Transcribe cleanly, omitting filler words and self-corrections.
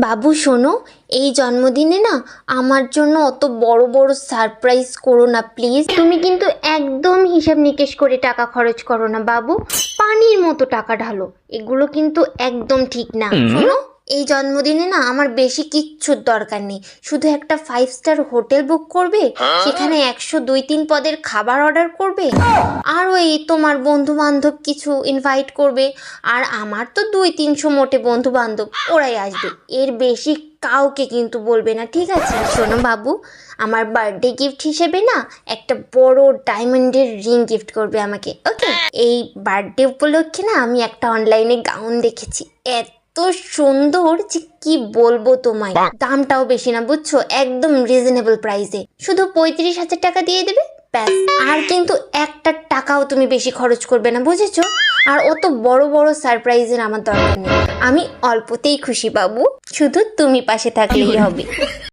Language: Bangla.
বাবু শোনো, এই জন্মদিনে না আমার জন্য অত বড় বড় সারপ্রাইজ করো না প্লিজ। তুমি কিন্তু একদম হিসাব নিকেশ করে টাকা খরচ করো না বাবু, পানির মতো টাকা ঢালো, এগুলো কিন্তু একদম ঠিক না। শোনো, এই জন্মদিনে না আমার বেশি কিচ্ছুর দরকার নেই, শুধু একটা 5 স্টার হোটেল বুক করবে, সেখানে 102-3 পদের খাবার অর্ডার করবে, আর ওই তোমার বন্ধু বান্ধব কিছু ইনভাইট করবে, আর আমার তো 200-300 মোটে বন্ধু বান্ধব, ওরাই আসবে, এর বেশি কাউকে কিন্তু বলবে না, ঠিক আছে? শোনো বাবু, আমার বার্থডে গিফট হিসেবে না একটা বড় ডায়মন্ডের রিং গিফট করবে আমাকে, ওকে? এই বার্থডে উপলক্ষে না আমি একটা অনলাইনে গাউন দেখেছি, এত সুন্দর যে কি বলবো তোমায়, দামটাও বেশি না বুঝছো, একদম রিজনেবল প্রাইসে, শুধু 35,000 টাকা দিয়ে দেবে, ব্যাস। আর কিন্তু একটা টাকাও তুমি বেশি খরচ করবে না, বুঝেছো? আর অত বড় বড় সারপ্রাইজের আমার দরকার নেই, আমি অল্পতেই খুশি বাবু, শুধু তুমি পাশে থাকলেই হবে।